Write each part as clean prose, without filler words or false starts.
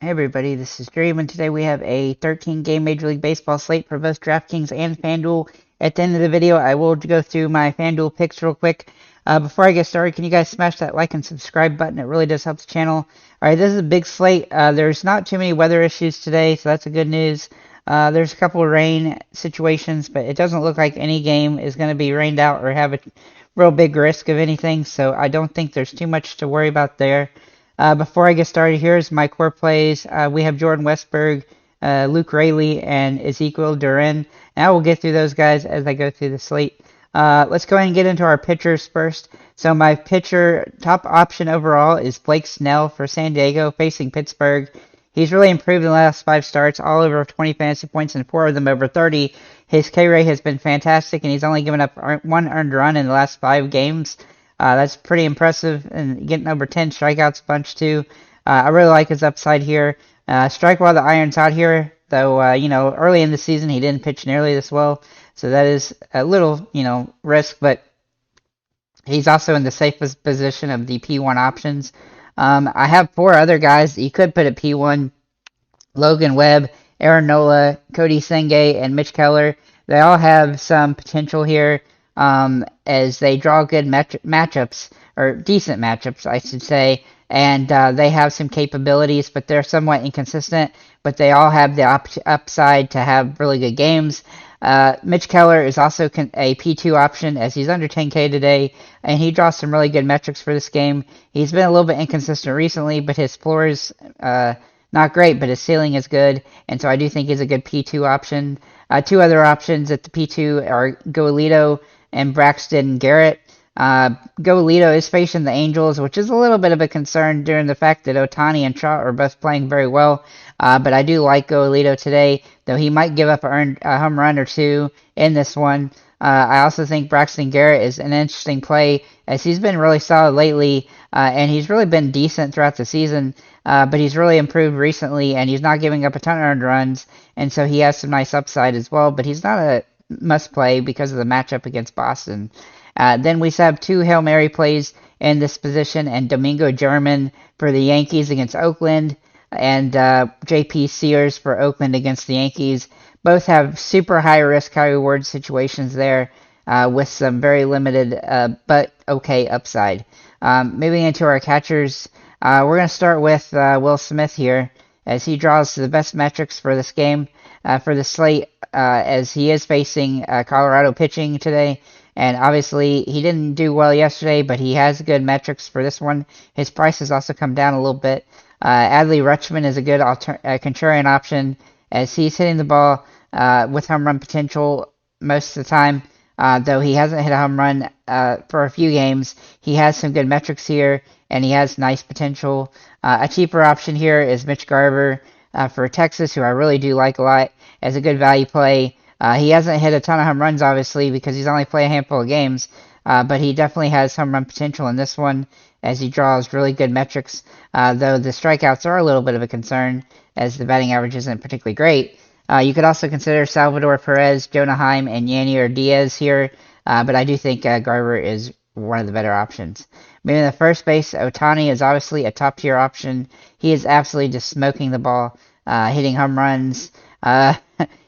Hey everybody, this is Dream, and today we have a 13-game Major League Baseball slate for both DraftKings and FanDuel. At the end of the video, I will go through my FanDuel picks real quick. Before I get started, can you guys smash that like and subscribe button? It really does help the channel. Alright, this is a big slate. There's not too many weather issues today, so that's a good news. There's a couple of rain situations, but it doesn't look like any game is going to be rained out or have a real big risk of anything, so I don't think there's too much to worry about there. Before I get started, here's my core plays. We have Jordan Westberg, Luke Raley, and Ezekiel Duran. And I will get through those guys as I go through the slate. Let's go ahead and get into our pitchers first. So my pitcher top option overall is Blake Snell for San Diego facing Pittsburgh. He's really improved in the last 5 starts, all over 20 fantasy points and 4 of them over 30. His K rate has been fantastic, and he's only given up 1 earned run in the last 5 games. That's pretty impressive, and getting over 10 strikeouts a bunch too. I really like his upside here. Strike while the iron's out here, though. Early in the season he didn't pitch nearly this well, so that is a little, risk. But he's also in the safest position of the P1 options. I have 4 other guys that you could put at P1: Logan Webb, Aaron Nola, Cody Senge, and Mitch Keller. They all have some potential here, as they draw good matchups, or decent matchups, I should say, and they have some capabilities, but they're somewhat inconsistent, but they all have the upside to have really good games. Mitch Keller is also a P2 option, as he's under 10K today, and he draws some really good metrics for this game. He's been a little bit inconsistent recently, but his floor is not great, but his ceiling is good, and so I do think he's a good P2 option. 2 other options at the P2 are Goelito and Braxton Garrett. Goelito is facing the Angels, which is a little bit of a concern during the fact that Ohtani and Trout are both playing very well. But I do like Goelito today, though he might give up a home run or two in this one. I also think Braxton Garrett is an interesting play, as he's been really solid lately, and he's really been decent throughout the season. But he's really improved recently, and he's not giving up a ton of earned runs, and so he has some nice upside as well. But he's not a must play because of the matchup against Boston. Then we have 2 Hail Mary plays in this position, and Domingo German for the Yankees against Oakland, and J.P. Sears for Oakland against the Yankees. Both have super high risk, high reward situations there, with some very limited but okay upside. Moving into our catchers, we're going to start with Will Smith here, as he draws the best metrics for this game, for the slate, as he is facing Colorado pitching today. And obviously, he didn't do well yesterday, but he has good metrics for this one. His price has also come down a little bit. Adley Rutschman is a good contrarian option, as he's hitting the ball with home run potential most of the time. Though he hasn't hit a home run for a few games, he has some good metrics here, and he has nice potential. A cheaper option here is Mitch Garver for Texas, who I really do like a lot as a good value play. He hasn't hit a ton of home runs, obviously, because he's only played a handful of games, but he definitely has home run potential in this one, as he draws really good metrics, though the strikeouts are a little bit of a concern, as the batting average isn't particularly great. You could also consider Salvador Perez, Jonah Heim, and Yanier Diaz here, but I do think Garver is one of the better options. Moving to first base, Ohtani is obviously a top-tier option. He is absolutely just smoking the ball, hitting home runs.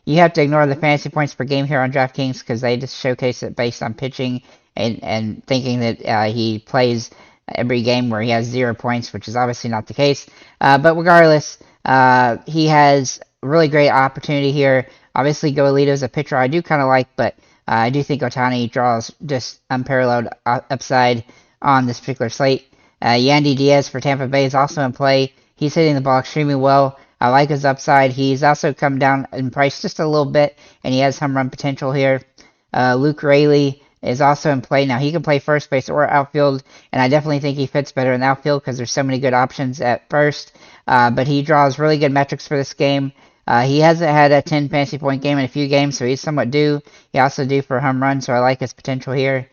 You have to ignore the fantasy points per game here on DraftKings, because they just showcase it based on pitching and thinking that he plays every game where he has 0 points, which is obviously not the case. But regardless, he has a really great opportunity here. Obviously, Goelito is a pitcher I do kind of like, but I do think Ohtani draws just unparalleled upside on this particular slate. Yandy Diaz for Tampa Bay is also in play. He's hitting the ball extremely well. I like his upside. He's also come down in price just a little bit, and he has home run potential here. Luke Raley is also in play. Now, he can play first base or outfield, and I definitely think he fits better in the outfield because there's so many good options at first. But he draws really good metrics for this game. He hasn't had a 10 fantasy point game in a few games, so he's somewhat due. He also due for a home run, so I like his potential here.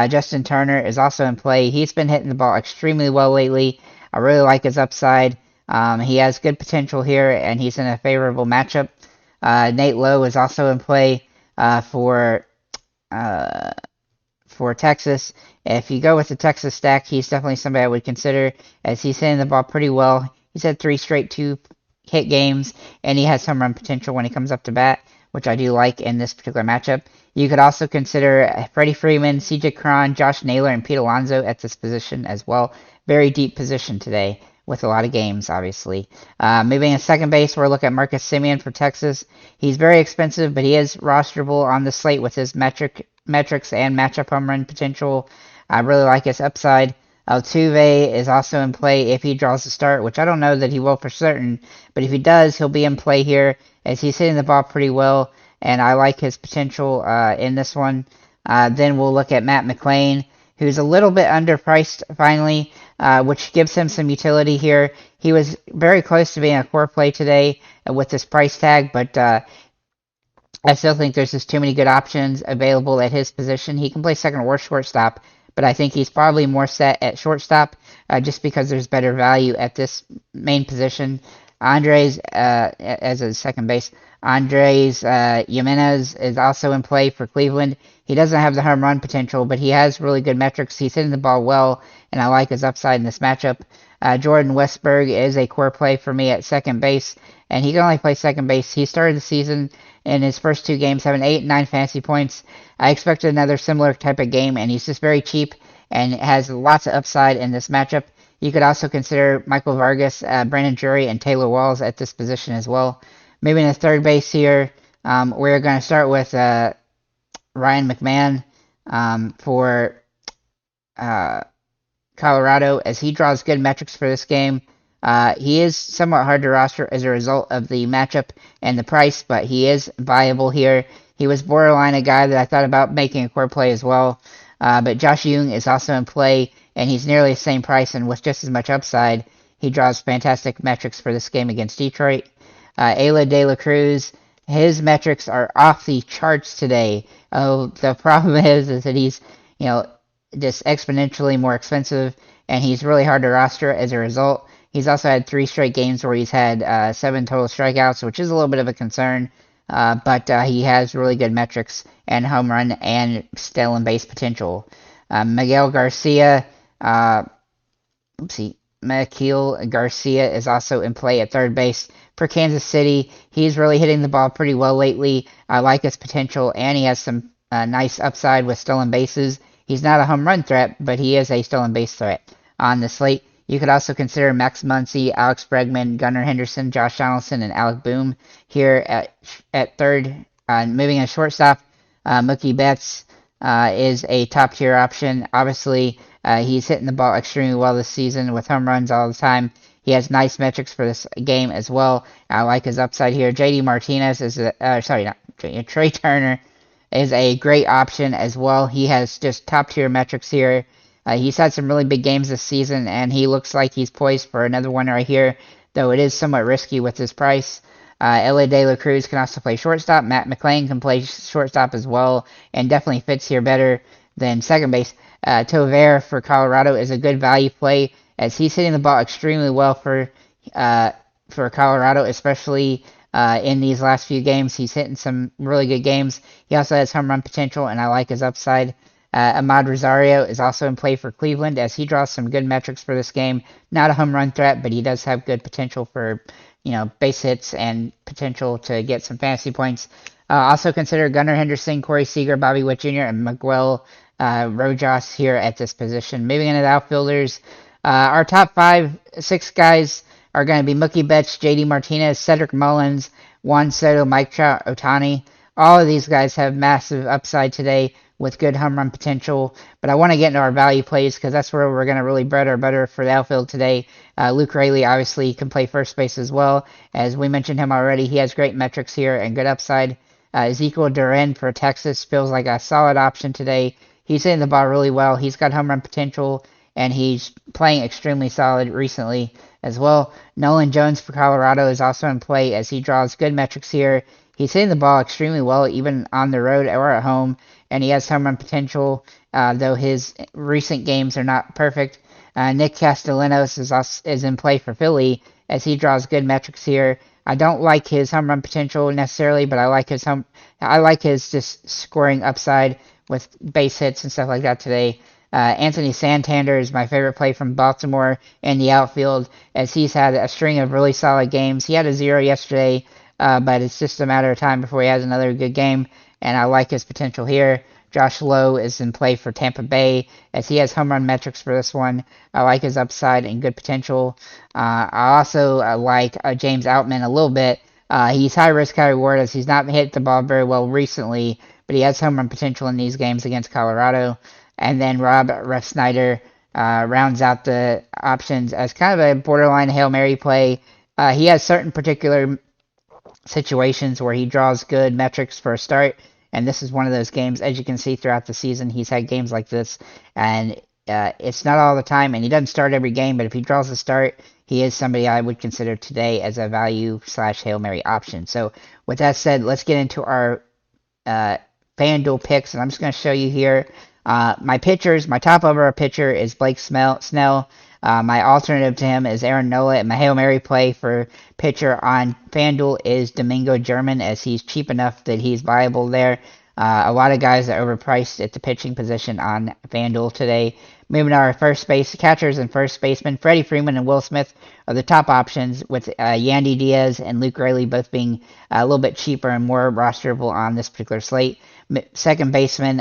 Justin Turner is also in play. He's been hitting the ball extremely well lately. I really like his upside. He has good potential here, and he's in a favorable matchup. Nate Lowe is also in play for Texas. If you go with the Texas stack, he's definitely somebody I would consider, as he's hitting the ball pretty well. He's had 3 straight hit games, and he has home run potential when he comes up to bat, which I do like in this particular matchup. You could also consider Freddie Freeman, CJ Cron, Josh Naylor, and Pete Alonso at this position as well. Very deep position today with a lot of games, obviously. Moving to second base, we're looking at Marcus Semien for Texas. He's very expensive, but he is rosterable on the slate with his metrics and matchup home run potential. I really like his upside. Altuve is also in play if he draws the start, which I don't know that he will for certain, but if he does, he'll be in play here as he's hitting the ball pretty well, and I like his potential in this one. Then we'll look at Matt McLain, who's a little bit underpriced finally, which gives him some utility here. He was very close to being a core play today with this price tag, but I still think there's just too many good options available at his position. He can play second or shortstop, but I think he's probably more set at shortstop just because there's better value at this main position. Andres, as a second base, Andres Jimenez is also in play for Cleveland. He doesn't have the home run potential, but he has really good metrics. He's hitting the ball well, and I like his upside in this matchup. Jordan Westburg is a core play for me at second base, and he can only play second base. He started the season in his first two games having 8 and 9 fantasy points. I expected another similar type of game, and he's just very cheap and has lots of upside in this matchup. You could also consider Michael Vargas, Brandon Drury, and Taylor Walls at this position as well. Moving to third base here, we're going to start with Ryan McMahon for Colorado as he draws good metrics for this game. He is somewhat hard to roster as a result of the matchup and the price, but he is viable here. He was borderline a guy that I thought about making a core play as well. But Josh Jung is also in play, and he's nearly the same price and with just as much upside. He draws fantastic metrics for this game against Detroit. Ayla De La Cruz, his metrics are off the charts today. Oh, the problem is that he's, just exponentially more expensive, and he's really hard to roster as a result. He's also had 3 straight games where he's had 7 total strikeouts, which is a little bit of a concern. But he has really good metrics and home run and stolen base potential. Miguel Garcia is also in play at third base for Kansas City. He's really hitting the ball pretty well lately. I like his potential, and he has some nice upside with stolen bases. He's not a home run threat, but he is a stolen base threat on the slate. You could also consider Max Muncy, Alex Bregman, Gunnar Henderson, Josh Donaldson, and Alec Boom here at third. Moving to shortstop, Mookie Betts is a top-tier option. Obviously, he's hitting the ball extremely well this season with home runs all the time. He has nice metrics for this game as well. I like his upside here. JD Martinez is Trey Turner is a great option as well. He has just top-tier metrics here. He's had some really big games this season, and he looks like he's poised for another one right here, though it is somewhat risky with his price. L.A. De La Cruz can also play shortstop. Matt McLain can play shortstop as well, and definitely fits here better than second base. Tover for Colorado is a good value play, as he's hitting the ball extremely well for Colorado, especially in these last few games. He's hitting some really good games. He also has home run potential, and I like his upside. Ahmad Rosario is also in play for Cleveland as he draws some good metrics for this game. Not a home run threat, but he does have good potential for, base hits and potential to get some fantasy points. Also consider Gunnar Henderson, Corey Seager, Bobby Witt Jr., and Miguel Rojas here at this position. Moving into the outfielders, our top 6 guys are going to be Mookie Betts, JD Martinez, Cedric Mullins, Juan Soto, Mike Trout, Ohtani. All of these guys have massive upside today with good home run potential, but I want to get into our value plays because that's where we're going to really bread our butter for the outfield today. Luke Raley obviously can play first base as well. As we mentioned him already, he has great metrics here and good upside. Ezekiel Duran for Texas feels like a solid option today. He's hitting the ball really well. He's got home run potential, and he's playing extremely solid recently as well. Nolan Jones for Colorado is also in play as he draws good metrics here. He's hitting the ball extremely well, even on the road or at home, and he has home run potential, though his recent games are not perfect. Nick Castellanos is in play for Philly as he draws good metrics here. I don't like his home run potential necessarily, but I like his just scoring upside with base hits and stuff like that today. Anthony Santander is my favorite play from Baltimore in the outfield, as he's had a string of really solid games. He had a 0 yesterday, but it's just a matter of time before he has another good game, and I like his potential here. Josh Lowe is in play for Tampa Bay, as he has home run metrics for this one. I like his upside and good potential. I also like James Outman a little bit. He's high risk, high reward, as he's not hit the ball very well recently, but he has home run potential in these games against Colorado. And then Rob Refsnyder rounds out the options as kind of a borderline Hail Mary play. He has certain particular situations where he draws good metrics for a start, and this is one of those games. As you can see throughout the season, he's had games like this, and it's not all the time, and he doesn't start every game, but if he draws a start, he is somebody I would consider today as a value / Hail Mary option. So with that said, let's get into our FanDuel picks, and I'm just going to show you here. My pitchers, my top overall pitcher is Blake Snell. My alternative to him is Aaron Nola, and my Hail Mary play for pitcher on FanDuel is Domingo German, as he's cheap enough that he's viable there. A lot of guys are overpriced at the pitching position on FanDuel today. Moving to our first base catchers and first baseman, Freddie Freeman and Will Smith are the top options, with Yandy Diaz and Luke Raley both being a little bit cheaper and more rosterable on this particular slate. Second baseman,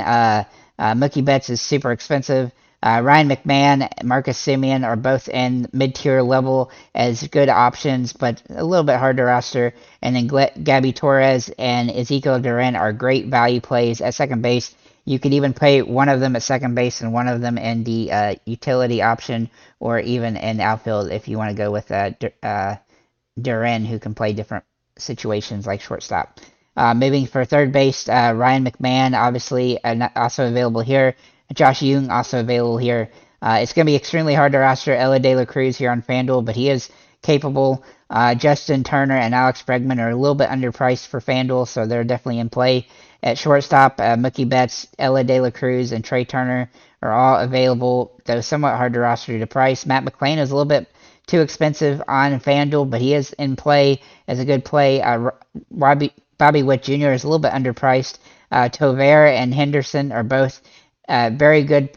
Mookie Betts is super expensive. Ryan McMahon, Marcus Semien are both in mid-tier level as good options, but a little bit hard to roster. And then Gabby Torres and Ezekiel Duran are great value plays at second base. You could even play one of them at second base and one of them in the utility option, or even in outfield if you want to go with Duran, who can play different situations like shortstop. Moving for third base, Ryan McMahon, obviously also available here. Josh Jung, also available here. It's going to be extremely hard to roster Ella De La Cruz here on FanDuel, but he is capable. Justin Turner and Alex Bregman are a little bit underpriced for FanDuel, so they're definitely in play. At shortstop, Mookie Betts, Ella De La Cruz, and Trey Turner are all available, though somewhat hard to roster due to price. Matt McClain is a little bit too expensive on FanDuel, but he is in play as a good play. Bobby Witt Jr. is a little bit underpriced. Tover and Henderson are both very good,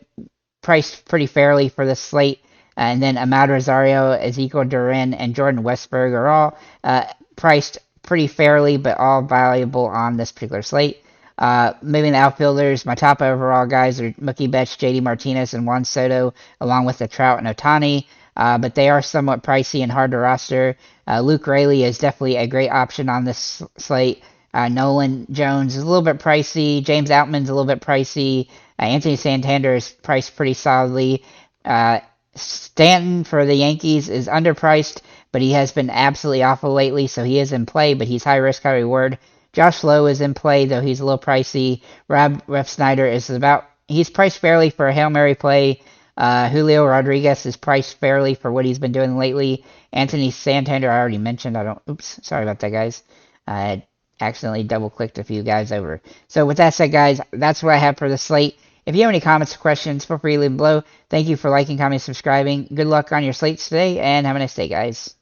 priced pretty fairly for the slate. And then Ahmad Rosario, Ezekiel Duran, and Jordan Westberg are all priced pretty fairly, but all valuable on this particular slate. Moving the outfielders, my top overall guys are Mookie Betts, JD Martinez, and Juan Soto, along with the Trout and Ohtani. But they are somewhat pricey and hard to roster. Luke Raley is definitely a great option on this slate. Nolan Jones is a little bit pricey. James Outman's a little bit pricey. Anthony Santander is priced pretty solidly. Stanton for the Yankees is underpriced, but he has been absolutely awful lately, so he is in play, but he's high risk, high reward. Josh Lowe is in play, though he's a little pricey. Rob Refsnyder is he's priced fairly for a Hail Mary play. Julio Rodriguez is priced fairly for what he's been doing lately. Anthony Santander, I already mentioned. Sorry about that, guys. I accidentally double-clicked a few guys over. So with that said, guys, that's what I have for the slate. If you have any comments or questions, feel free to leave them below. Thank you for liking, commenting, subscribing. Good luck on your slates today, and have a nice day, guys.